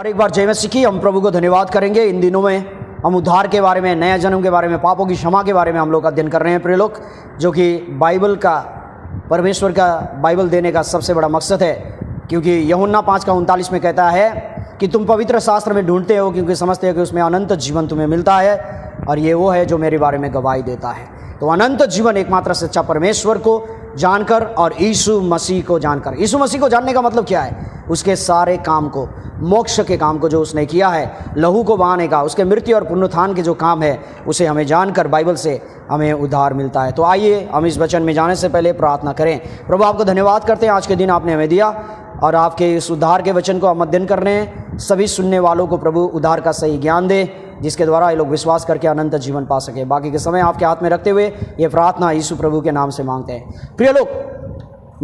और एक बार जय मसीह की हम प्रभु को धन्यवाद करेंगे। इन दिनों में हम उद्धार के बारे में, नया जन्म के बारे में, पापों की क्षमा के बारे में हम लोग अध्ययन कर रहे हैं प्रिय लोग, जो कि बाइबल का, परमेश्वर का बाइबल देने का सबसे बड़ा मकसद है। क्योंकि यूहन्ना 5:39 में कहता है कि तुम पवित्र शास्त्र में ढूंढते हो क्योंकि समझते हो कि उसमें अनंत जीवन तुम्हें मिलता है, और ये वो है जो मेरे बारे में गवाही देता है। तो अनंत जीवन एकमात्र सच्चा परमेश्वर को जानकर और यीशु मसीह को जानकर। यीशु मसीह को जानने का मतलब क्या है? उसके सारे काम को, मोक्ष के काम को जो उसने किया है, लहू को बहाने का, उसके मृत्यु और पुनरुत्थान के जो काम है, उसे हमें जानकर बाइबल से हमें उद्धार मिलता है। तो आइए हम इस वचन में जाने से पहले प्रार्थना करें। प्रभु आपको धन्यवाद करते हैं, आज के दिन आपने हमें दिया और आपके इस उद्धार के वचन को हम अध्ययन कर रहे हैं। सभी सुनने वालों को प्रभु उद्धार का सही ज्ञान दे, जिसके द्वारा ये लोग विश्वास करके अनंत जीवन पा सके। बाकी के समय आपके हाथ में रखते हुए ये प्रार्थना यीशु प्रभु के नाम से मांगते हैं। प्रिय लोग,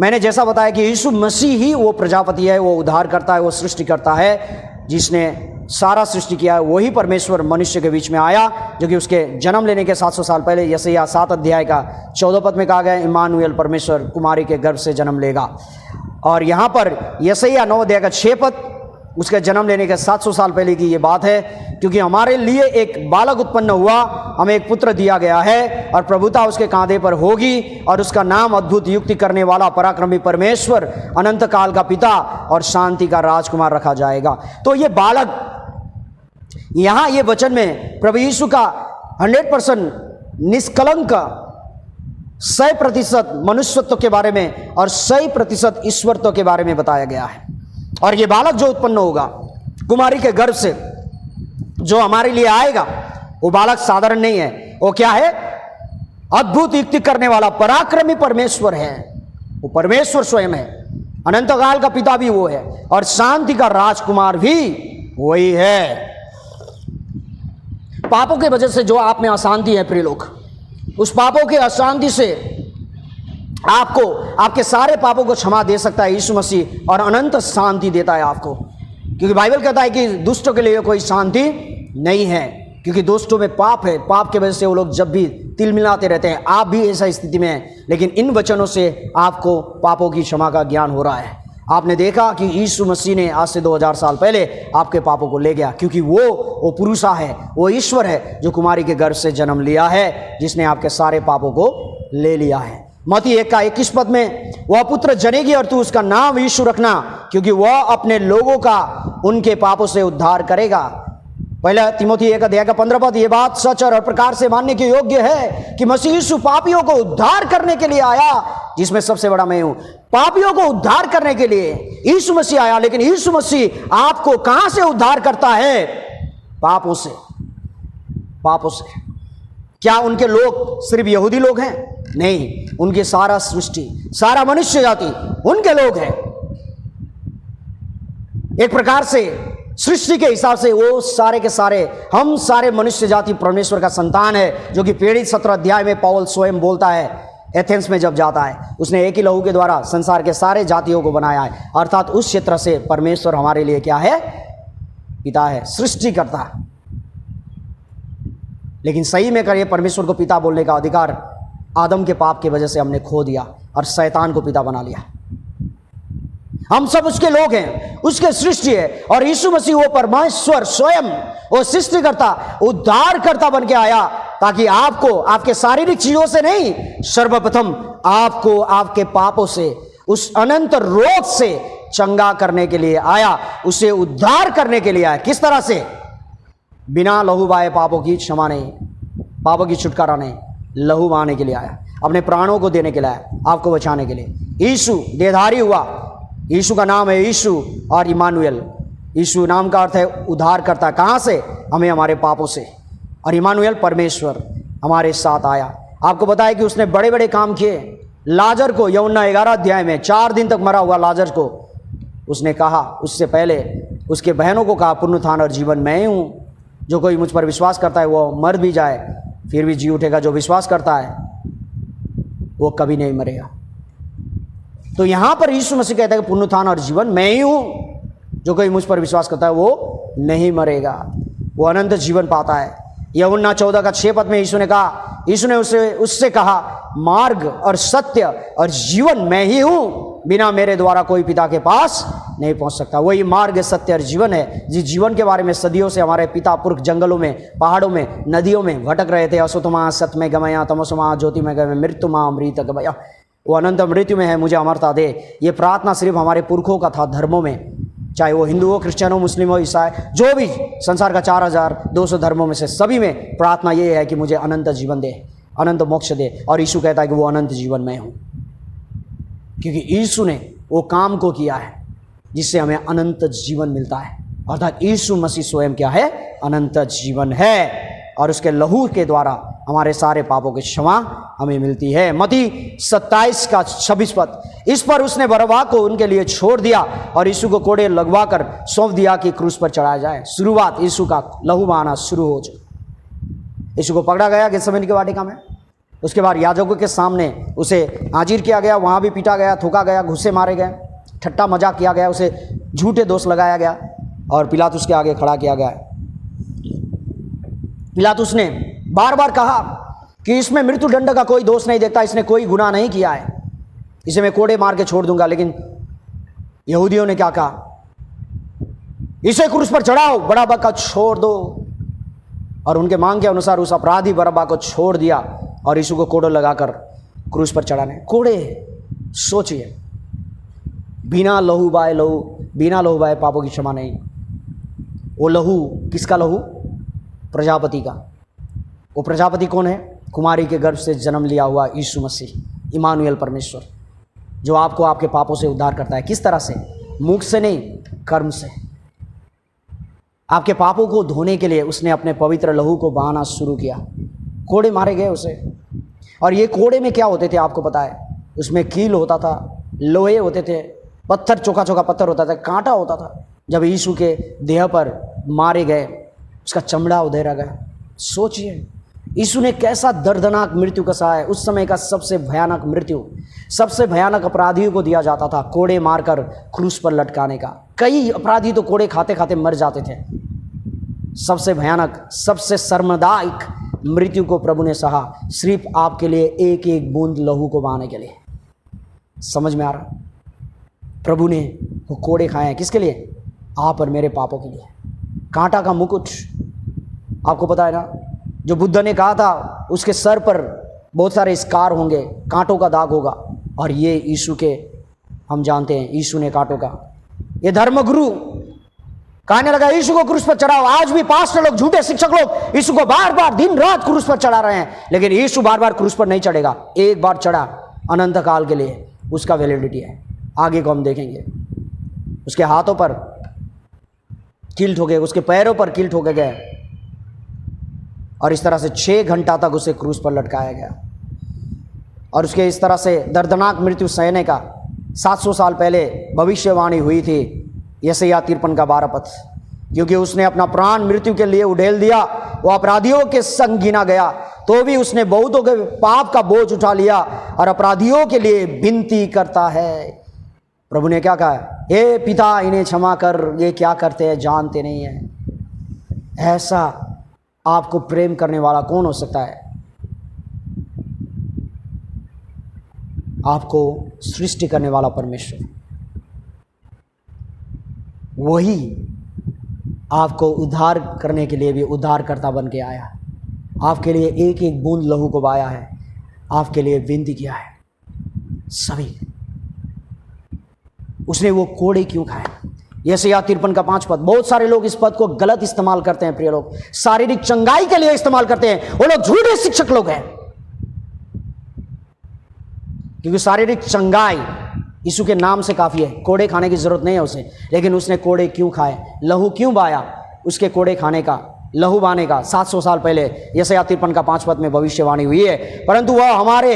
मैंने जैसा बताया कि यीशु मसीह ही वो प्रजापति है, वो उद्धार करता है, वो सृष्टि करता है, जिसने सारा सृष्टि किया है। वही परमेश्वर मनुष्य के बीच में आया, जो कि उसके जन्म लेने के 700 साल पहले यशायाह 7 अध्याय का 14 पद में कहा गया, इम्मानुएल, परमेश्वर कुमारी के गर्भ से जन्म लेगा। और यहाँ पर यशायाह 9 अध्याय का 6 पद उसके जन्म लेने के 700 साल पहले की ये बात है। क्योंकि हमारे लिए एक बालक उत्पन्न हुआ, हमें एक पुत्र दिया गया है, और प्रभुता उसके कांधे पर होगी, और उसका नाम अद्भुत, युक्ति करने वाला, पराक्रमी परमेश्वर, अनंत काल का पिता और शांति का राजकुमार रखा जाएगा। तो ये बालक, यहाँ ये वचन में प्रभु यीशु का 100% निष्कलंक 100% मनुष्यत्व के बारे में और 100% ईश्वरत्व के बारे में बताया गया है। और ये बालक जो उत्पन्न होगा कुमारी के गर्भ से, जो हमारे लिए आएगा, वो बालक साधारण नहीं है। वो क्या है? अद्भुत, युक्ति करने वाला, पराक्रमी परमेश्वर है। वो परमेश्वर स्वयं है, अनंत काल का पिता भी वो है, और शांति का राजकुमार भी वही है। पापों की वजह से जो आप में अशांति है प्रिय लोग, उस पापों के अशांति से आपको, आपके सारे पापों को क्षमा दे सकता है यीशु मसीह, और अनंत शांति देता है आपको। क्योंकि बाइबल कहता है कि दुष्टों के लिए कोई शांति नहीं है, क्योंकि दुष्टों में पाप है। पाप की वजह से वो लोग जब भी तिल मिलाते रहते हैं। आप भी ऐसा स्थिति में हैं, लेकिन इन वचनों से आपको पापों की क्षमा का ज्ञान हो रहा है। आपने देखा कि यीशु मसीह ने आज से 2000 साल पहले आपके पापों को ले गया, क्योंकि वो पुरुषा है, वो ईश्वर है जो कुमारी के गर्भ से जन्म लिया है, जिसने आपके सारे पापों को ले लिया है। मत्ती 1:21 पद में, वह पुत्र जनेगी और तू उसका नाम यीशु रखना, क्योंकि वह अपने लोगों का उनके पापों से उद्धार करेगा। पहला तिमोथी 1 अध्याय का 15 पद, यह बात सच और प्रकार से मानने के योग्य है कि मसीह यीशु पापियों को उद्धार करने के लिए आया, जिसमें सबसे बड़ा मैं हूं। पापियों को उद्धार करने के लिए यीशु मसीह आया, लेकिन यीशु मसीह आपको कहां से उद्धार करता है? पापों से। पापों से। क्या उनके लोग सिर्फ यहूदी लोग हैं? नहीं, उनकी सारा सृष्टि, सारा मनुष्य जाति उनके लोग हैं। एक प्रकार से सृष्टि के हिसाब से वो सारे के सारे, हम सारे मनुष्य जाति परमेश्वर का संतान है, जो कि प्रेरित 17 अध्याय में पौल स्वयं बोलता है। एथेंस में जब जाता है, उसने एक ही लहू के द्वारा संसार के सारे जातियों को बनाया है। अर्थात उस क्षेत्र से परमेश्वर हमारे लिए क्या है? पिता है, सृष्टि करता है। लेकिन सही में करिए, परमेश्वर को पिता बोलने का अधिकार आदम के पाप की वजह से हमने खो दिया और शैतान को पिता बना लिया। हम सब उसके लोग हैं, उसके सृष्टि है, और यीशु मसीह वो परमेश्वर स्वयं, वो सृष्टिकर्ता, उद्धारकर्ता बन के आया, ताकि आपको, आपके शारीरिक चीजों से नहीं, सर्वप्रथम आपको आपके पापों से, उस अनंत रोग से चंगा करने के लिए आया, उसे उद्धार करने के लिए आया। किस तरह से? बिना लहू बहाए पापों की क्षमा नहीं, पापों की छुटकारा नहीं, लहू बहाने के लिए आया, अपने प्राणों को देने के लिए आया, आपको बचाने के लिए। यीशु देहधारी हुआ। यीशु का नाम है यीशु और इम्मानुएल। यीशु नाम का अर्थ है उद्धार करता। कहाँ से? हमें, हमारे पापों से। और इम्मानुएल, परमेश्वर हमारे साथ आया। आपको बताया कि उसने बड़े बड़े काम किए। लाजर को यूहन्ना 11 अध्याय में, 4 दिन तक मरा हुआ लाजर को उसने कहा, उससे पहले उसके बहनों को कहा, पुनरुत्थान और जीवन मैं ही हूँ, जो कोई मुझ पर विश्वास करता है वो मर भी जाए फिर भी जी उठेगा, जो विश्वास करता है वो कभी नहीं मरेगा। तो यहां पर यीशु मसीह कहता है कि पुनरुत्थान और जीवन मैं ही हूं, जो कोई मुझ पर विश्वास करता है वो नहीं मरेगा, वो अनंत जीवन पाता है। यूहन्ना 14 का 6 पद में यीशु ने कहा, यीशु ने उससे कहा, मार्ग और सत्य और जीवन मैं ही हूं, बिना मेरे द्वारा कोई पिता के पास नहीं पहुंच सकता। वही मार्ग, सत्य और जीवन है, जिस जीवन के बारे में सदियों से हमारे पिता पुरख जंगलों में, पहाड़ों में, नदियों में भटक रहे थे। असुतमा सत्य गमया, तमसुमा ज्योति में गए, मृत्युमा अमृत गमया। वो अनंत मृत्यु में है, मुझे अमरता दे। ये प्रार्थना सिर्फ हमारे पुरखों का था धर्मों में, चाहे वो हिंदू हो, क्रिश्चियन हो, मुस्लिम हो, ईसाई, जो भी संसार का 4200 धर्मों में से सभी में प्रार्थना ये है कि मुझे अनंत जीवन दे, अनंत मोक्ष दे। और यीशु कहता है कि वो अनंत जीवन में हूँ, क्योंकि यीशु ने वो काम को किया है जिससे हमें अनंत जीवन मिलता है। अर्थात यीशु मसीह स्वयं क्या है? अनंत जीवन है, और उसके लहू के द्वारा हमारे सारे पापों की क्षमा हमें मिलती है। मत्ती 27 का 26 पद, इस पर उसने बरअब्बा को उनके लिए छोड़ दिया और यीशु को कोड़े लगवा कर सौंप दिया कि क्रूस पर चढ़ाया जाए। शुरुआत यीशु का लहू बहाना शुरू हो चुका। यीशु को पकड़ा गया गेत्सेमनी की वाटिका में, उसके बाद याजकों के सामने उसे हाजिर किया गया, वहाँ भी पीटा गया, थूका गया, घुस्से मारे गए, ठट्टा मजाक किया गया, उसे झूठे दोष लगाया गया और पिलातुस के आगे खड़ा किया गया। पिलातुस ने बार बार कहा कि इसमें मृत्यु दंड का कोई दोष नहीं देखता, इसने कोई गुनाह नहीं किया है, इसे मैं कोड़े मार के छोड़ दूंगा। लेकिन यहूदियों ने क्या कहा? इसे क्रूस पर चढ़ाओ, बरअब्बा को छोड़ दो। और उनके मांग के अनुसार उस अपराधी बरअब्बा को छोड़ दिया और यीशु को कोड़े लगाकर क्रूस पर चढ़ाने। कोड़े, सोचिए, बिना लहू बाय पापों की क्षमा नहीं। वो लहू किसका लहू? प्रजापति का। वो प्रजापति कौन है? कुमारी के गर्भ से जन्म लिया हुआ यीशु मसीह, इमानुएल, परमेश्वर, जो आपको आपके पापों से उद्धार करता है। किस तरह से? मुख से नहीं, कर्म से। आपके पापों को धोने के लिए उसने अपने पवित्र लहू को बहाना शुरू किया। कोड़े मारे गए उसे, और ये कोड़े में क्या होते थे आपको पता है? उसमें कील होता था, लोहे होते थे, पत्थर, चोखा चोखा पत्थर होता था, कांटा होता था। जब यीशु के देह पर मारे गए, उसका चमड़ा उधेरा गया। सोचिए यीशु ने कैसा दर्दनाक मृत्यु का सहा है। उस समय का सबसे भयानक मृत्यु, सबसे भयानक अपराधियों को दिया जाता था, कोड़े मारकर क्रूस पर लटकाने का। कई अपराधी तो कोड़े खाते खाते मर जाते थे। सबसे भयानक, सबसे शर्मदायक मृत्यु को प्रभु ने सहा, सिर्फ आपके लिए एक एक बूंद लहू को बहाने के लिए। समझ में आ रहा? प्रभु ने वो कोड़े खाए हैं किसके लिए? आप और मेरे पापों के लिए। कांटा का मुकुट, आपको पता है ना, जो बुद्ध ने कहा था उसके सर पर बहुत सारे स्कार होंगे, कांटों का दाग होगा, और ये यीशु के, हम जानते हैं यीशु ने कांटों का। ये धर्मगुरु कहने लगा यीशु को क्रूस पर चढ़ाओ। आज भी पास्टर लोग, झूठे शिक्षक लोग यीशु को बार बार दिन रात क्रूस पर चढ़ा रहे हैं, लेकिन यीशु बार बार क्रूस पर नहीं चढ़ेगा। एक बार चढ़ा, अनंत काल के लिए उसका वैलिडिटी है। आगे को हम देखेंगे। उसके हाथों पर कील ठोके, उसके पैरों पर कील ठोके गए, और इस तरह से 6 घंटा तक उसे क्रूस पर लटकाया गया। और उसके इस तरह से दर्दनाक मृत्यु सहने का 700 साल पहले भविष्यवाणी हुई थी, यशायाह 53 का 12 पद। क्योंकि उसने अपना प्राण मृत्यु के लिए उड़ेल दिया, वो अपराधियों के संग गिना गया, तो भी उसने बहुतों के पाप का बोझ उठा लिया और अपराधियों के लिए विनती करता है। प्रभु ने क्या कहा? हे पिता, इन्हें क्षमा कर, ये क्या करते हैं जानते नहीं है। ऐसा आपको प्रेम करने वाला कौन हो सकता है? आपको सृष्टि करने वाला परमेश्वर, वही आपको उद्धार करने के लिए भी उद्धारकर्ता बन के आया। आपके लिए एक एक बूंद लहू को बहाया है, आपके लिए विनती किया है। सभी उसने वो कोड़े क्यों खाए? यशायाह 53 का 5 पद। बहुत सारे लोग इस पद को गलत इस्तेमाल करते हैं। प्रिय लोग, शारीरिक चंगाई के लिए इस्तेमाल करते हैं। वो लोग झूठे शिक्षक लोग हैं, क्योंकि शारीरिक चंगाई यीशु के नाम से काफी है। कोड़े खाने की जरूरत नहीं है उसे। लेकिन उसने कोड़े क्यों खाए, लहू क्यों बहाया? उसके कोड़े खाने का, लहू बहाने का 700 साल पहले यशायाह 53 का 5 पद में भविष्यवाणी हुई है। परंतु वह हमारे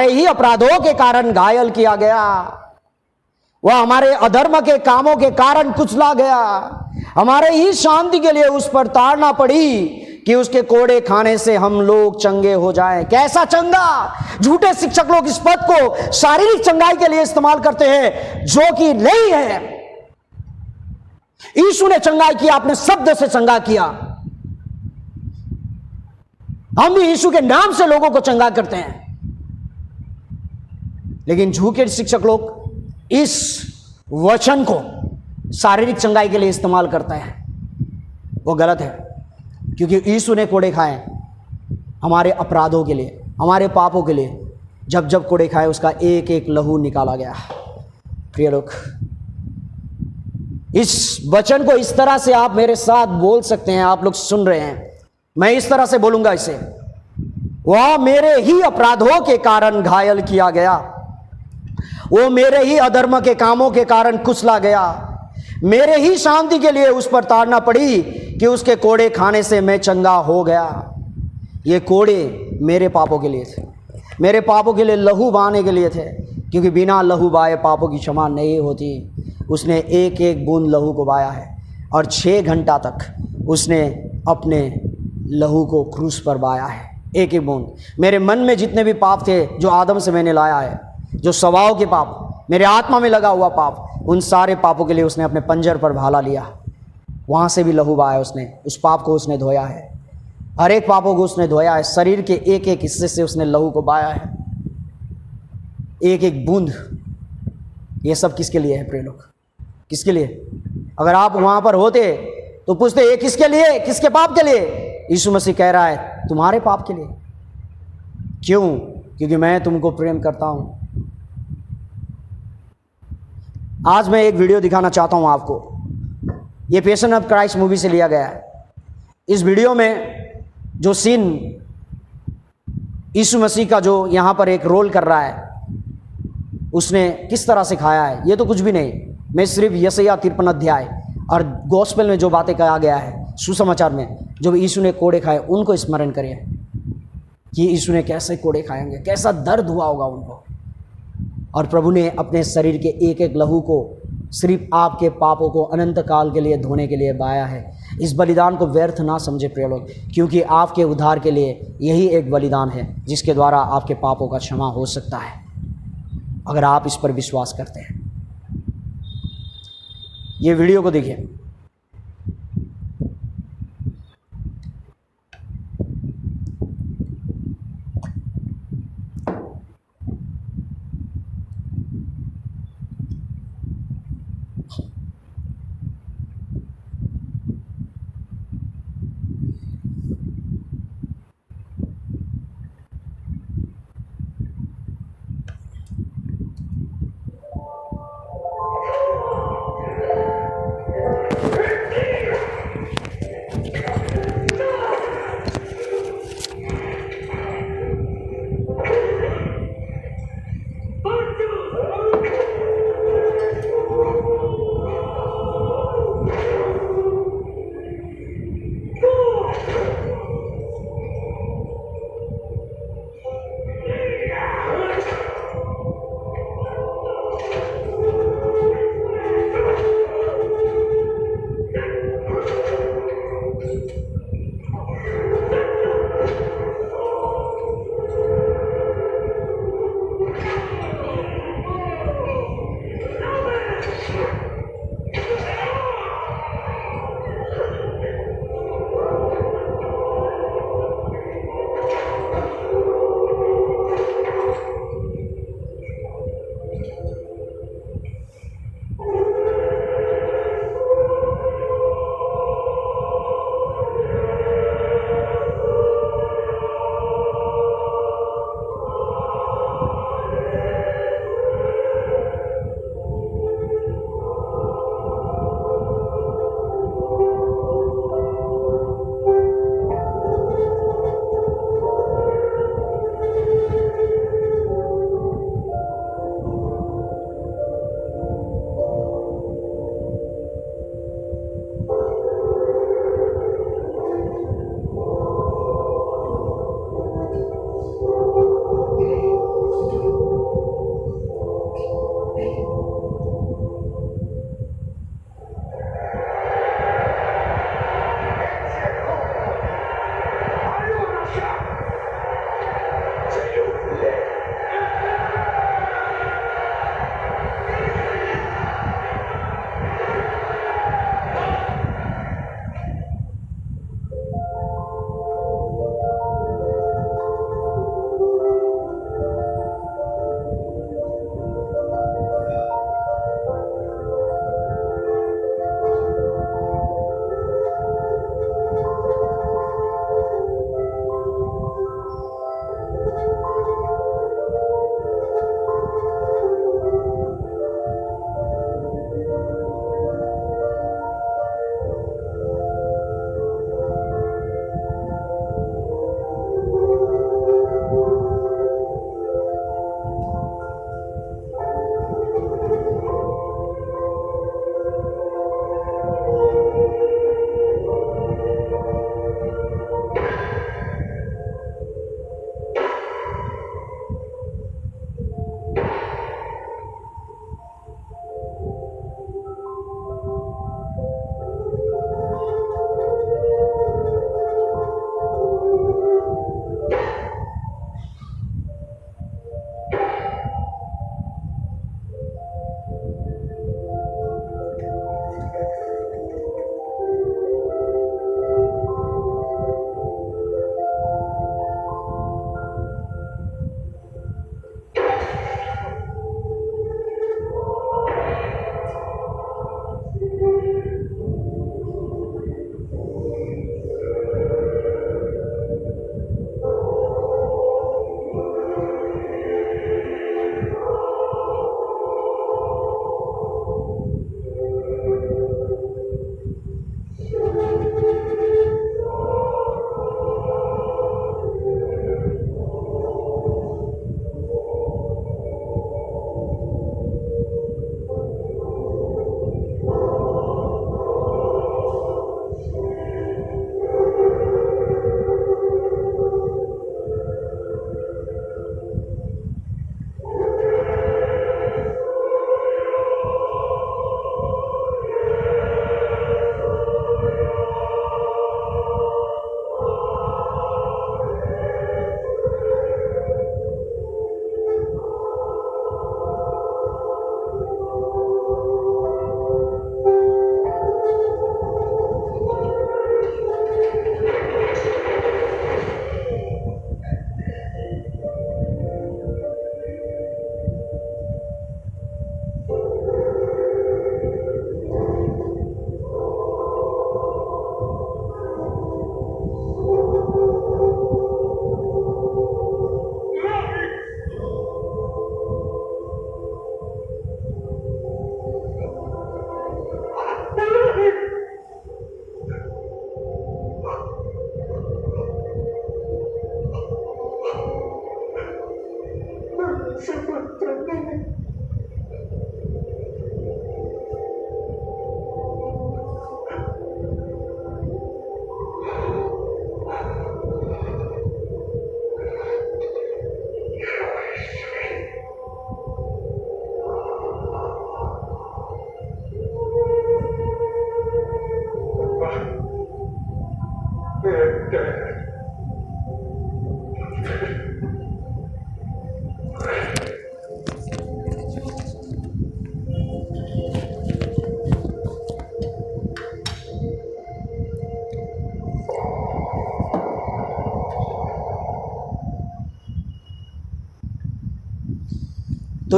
ही अपराधों के कारण घायल किया गया, वह हमारे अधर्म के कामों के कारण कुचला गया, हमारे ही शांति के लिए उस पर ताड़ना पड़ी कि उसके कोड़े खाने से हम लोग चंगे हो जाएं। कैसा चंगा? झूठे शिक्षक लोग इस पद को शारीरिक चंगाई के लिए इस्तेमाल करते हैं, जो कि नहीं है। यीशु ने चंगाई किया, अपने शब्द से चंगा किया। हम भी यीशु के नाम से लोगों को चंगा करते हैं। लेकिन झूठे शिक्षक लोग इस वचन को शारीरिक चंगाई के लिए इस्तेमाल करते हैं। वो गलत है, क्योंकि यीशु ने कोड़े खाए हमारे अपराधों के लिए, हमारे पापों के लिए। जब जब कोड़े खाए उसका एक एक लहू निकाला गया। प्रिय लोग, इस वचन को इस तरह से आप मेरे साथ बोल सकते हैं। आप लोग सुन रहे हैं, मैं इस तरह से बोलूंगा इसे। वह मेरे ही अपराधों के कारण घायल किया गया, वो मेरे ही अधर्म के कामों के कारण कुचला गया, मेरे ही शांति के लिए उस पर ताड़ना पड़ी कि उसके कोड़े खाने से मैं चंगा हो गया। ये कोड़े मेरे पापों के लिए थे, मेरे पापों के लिए लहू बहाने के लिए थे, क्योंकि बिना लहू बहाए पापों की क्षमा नहीं होती। उसने एक एक बूंद लहू को बहाया है और 6 घंटा तक उसने अपने लहू को क्रूस पर बहाया है, एक एक बूंद। मेरे मन में जितने भी पाप थे जो आदम से मैंने लाया है, जो स्वभाव के पाप, मेरे आत्मा में लगा हुआ पाप, उन सारे पापों के लिए उसने अपने पंजर पर भाला लिया। वहाँ से भी लहू बहाया उसने, उस पाप को उसने धोया है, हर एक पापों को उसने धोया है। शरीर के एक एक हिस्से से उसने लहू को बहाया है, एक एक बूंद। ये सब किसके लिए है प्रिय लोग? किसके लिए? अगर आप वहाँ पर होते तो पूछते ये किसके लिए, किसके पाप के लिए? यीशु मसीह कह रहा है तुम्हारे पाप के लिए। क्यों? क्योंकि मैं तुमको प्रेम करता हूँ। आज मैं एक वीडियो दिखाना चाहता हूँ आपको। ये पैशन ऑफ क्राइस्ट मूवी से लिया गया है। इस वीडियो में जो सीन यीशु मसीह का जो यहाँ पर एक रोल कर रहा है, उसने किस तरह से खाया है, ये तो कुछ भी नहीं। मैं सिर्फ यशायाह 53 अध्याय और गॉस्पेल में जो बातें कहा गया है, सुसमाचार में जो यीशु ने कोड़े खाए, उनको स्मरण करिए कि यीशु ने कैसे कोड़े खाए होंगे, कैसा दर्द हुआ होगा उनको। और प्रभु ने अपने शरीर के एक एक लहू को सिर्फ आपके पापों को अनंत काल के लिए धोने के लिए बहाया है। इस बलिदान को व्यर्थ ना समझे प्रिय लोग, क्योंकि आपके उद्धार के लिए यही एक बलिदान है जिसके द्वारा आपके पापों का क्षमा हो सकता है, अगर आप इस पर विश्वास करते हैं। ये वीडियो को देखिए।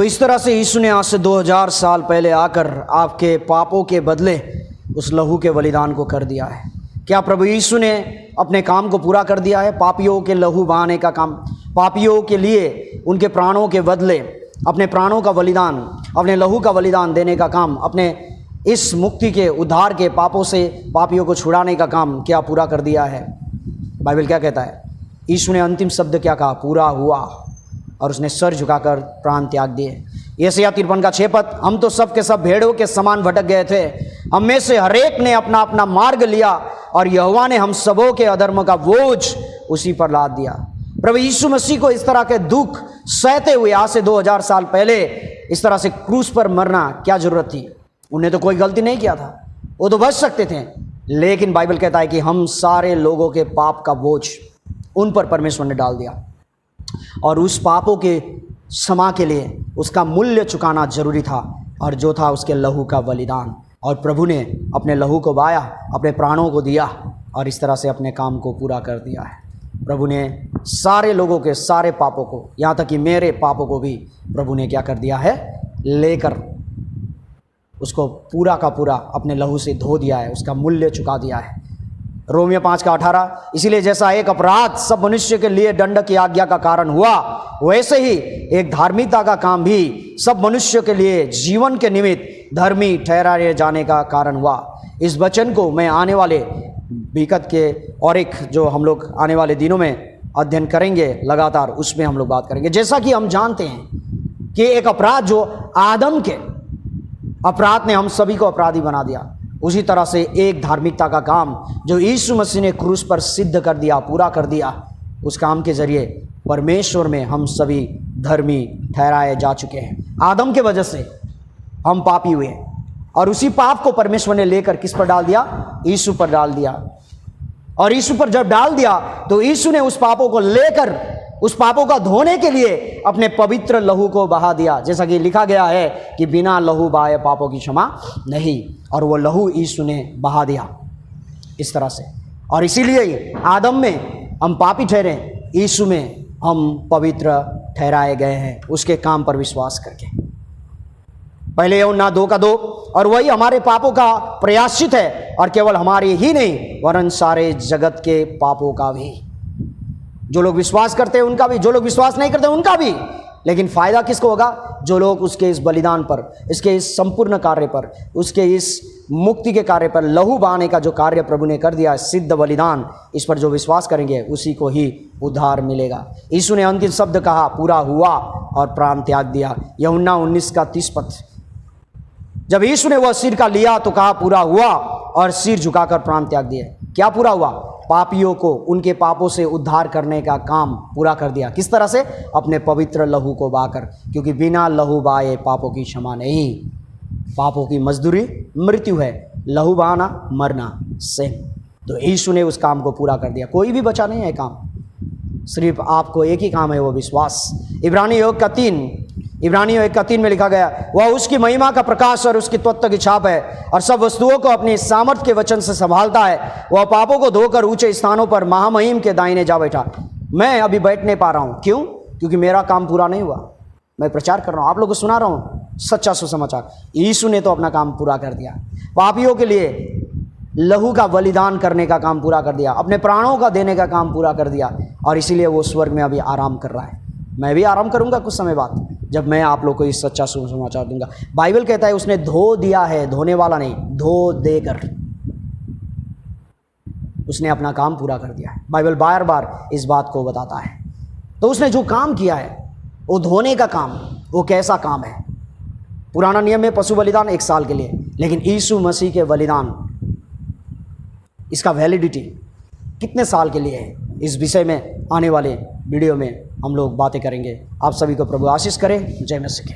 इस तरह से यीशु ने आज से 2000 साल पहले आकर आपके पापों के बदले उस लहू के बलिदान को कर दिया है। क्या प्रभु यीशु ने अपने काम को पूरा कर दिया है? पापियों के लहू बहाने का काम, पापियों के लिए उनके प्राणों के बदले अपने प्राणों का बलिदान, अपने लहू का बलिदान देने का काम, अपने इस मुक्ति के उद्धार के पापों से पापियों को छुड़ाने का काम क्या पूरा कर दिया है? बाइबल क्या कहता है? यीशु ने अंतिम शब्द क्या कहा? पूरा हुआ, और उसने सर झुकाकर प्राण त्याग दिए। यशायाह 53 का 6 पद, हम तो सब के सब भेड़ों के समान भटक गए थे, हम में से हरेक ने अपना अपना मार्ग लिया, और यहोवा ने हम सबों के अधर्म का बोझ उसी पर लाद दिया। प्रभु यीशु मसीह को इस तरह के दुख सहते हुए आज से 2000 साल पहले इस तरह से क्रूस पर मरना क्या जरूरत थी? उन्हें तो कोई गलती नहीं किया था, वो तो बच सकते थे, लेकिन बाइबल कहता है कि हम सारे लोगों के पाप का बोझ उन पर परमेश्वर ने डाल दिया, और उस पापों के क्षमा के लिए उसका मूल्य चुकाना जरूरी था, और जो था उसके लहू का बलिदान। और प्रभु ने अपने लहू को बहाया, अपने प्राणों को दिया, और इस तरह से अपने काम को पूरा कर दिया है। प्रभु ने सारे लोगों के सारे पापों को, यहाँ तक कि मेरे पापों को भी प्रभु ने क्या कर दिया है? लेकर उसको पूरा का पूरा अपने लहू से धो दिया है, उसका मूल्य चुका दिया है। रोमियो 5 का 18, इसीलिए जैसा एक अपराध सब मनुष्य के लिए दंड की आज्ञा का कारण हुआ, वैसे ही एक धार्मिकता का काम भी सब मनुष्य के लिए जीवन के निमित्त धर्मी ठहराए जाने का कारण हुआ। इस वचन को मैं आने वाले विकट के और एक जो हम लोग आने वाले दिनों में अध्ययन करेंगे लगातार, उसमें हम लोग बात करेंगे। जैसा कि हम जानते हैं कि एक अपराध जो आदम के अपराध ने हम सभी को अपराधी बना दिया, उसी तरह से एक धार्मिकता का काम जो यीशु मसीह ने क्रूस पर सिद्ध कर दिया, पूरा कर दिया, उस काम के जरिए परमेश्वर में हम सभी धर्मी ठहराए जा चुके हैं। आदम के वजह से हम पापी हुए, और उसी पाप को परमेश्वर ने लेकर किस पर डाल दिया? यीशु पर डाल दिया। और यीशु पर जब डाल दिया तो यीशु ने उस पापों को लेकर, उस पापों का धोने के लिए अपने पवित्र लहू को बहा दिया। जैसा कि लिखा गया है कि बिना लहू बहाए पापों की क्षमा नहीं, और वो लहू यीशु ने बहा दिया इस तरह से। और इसीलिए आदम में हम पापी ठहरे, यीशु में हम पवित्र ठहराए गए हैं उसके काम पर विश्वास करके। पहले यूहन्ना 2 का 2, और वही हमारे पापों का प्रायश्चित है, और केवल हमारे ही नहीं वरन सारे जगत के पापों का भी। जो लोग विश्वास करते हैं उनका भी, जो लोग विश्वास नहीं करते उनका भी। लेकिन फायदा किसको होगा? जो लोग उसके इस बलिदान पर, इसके इस संपूर्ण कार्य पर, उसके इस मुक्ति के कार्य पर, लहू बहाने का जो कार्य प्रभु ने कर दिया, सिद्ध बलिदान, इस पर जो विश्वास करेंगे उसी को ही उद्धार मिलेगा। यीशु ने अंतिम शब्द कहा, पूरा हुआ, और प्राण त्याग दिया। यूहन्ना 19 का 30 पद, जब यीशु ने वह सिर का लिया तो कहा पूरा हुआ, और सिर झुकाकर प्राण त्याग दिए। क्या पूरा हुआ? पापियों को उनके पापों से उद्धार करने का काम पूरा कर दिया। किस तरह से? अपने पवित्र लहू को बहाकर, क्योंकि बिना लहू बहाए पापों की क्षमा नहीं। पापों की मजदूरी मृत्यु है, लहू बहाना मरना से। तो यीशु ने उस काम को पूरा कर दिया, कोई भी बचा नहीं है काम, सिर्फ आपको एक ही काम है, वो विश्वास। इब्रानियों 1:3 में लिखा गया, वह उसकी महिमा का प्रकाश और उसकी तत्व की छाप है, और सब वस्तुओं को अपनी सामर्थ्य के वचन से संभालता है। वह पापों को धोकर ऊंचे स्थानों पर महामहिम के दाहिने जा बैठा। मैं अभी बैठ नहीं पा रहा हूं, क्यों? क्योंकि मेरा काम पूरा नहीं हुआ। मैं प्रचार कर रहा हूं, आप लोगों को सुना रहा हूं सच्चा सुसमाचार। यीशु ने तो अपना काम पूरा कर दिया, पापियों के लिए लहू का बलिदान करने का काम पूरा कर दिया, अपने प्राणों का देने का काम पूरा कर दिया, और इसीलिए वो स्वर्ग में अभी आराम कर रहा है। मैं भी आराम करूंगा कुछ समय बाद, जब मैं आप लोग को इस सच्चा सुसमाचार दूंगा। बाइबल कहता है उसने धो दिया है, धोने वाला नहीं, धो देकर उसने अपना काम पूरा कर दिया है। बाइबल बार बार इस बात को बताता है। तो उसने जो काम किया है वो धोने का काम, वो कैसा काम है? पुराना नियम में पशु बलिदान 1 साल के लिए, लेकिन यीशु मसीह के बलिदान, इसका वैलिडिटी कितने साल के लिए है? इस विषय में आने वाले वीडियो में हम लोग बातें करेंगे। आप सभी को प्रभु आशीष करे। जय मसीह।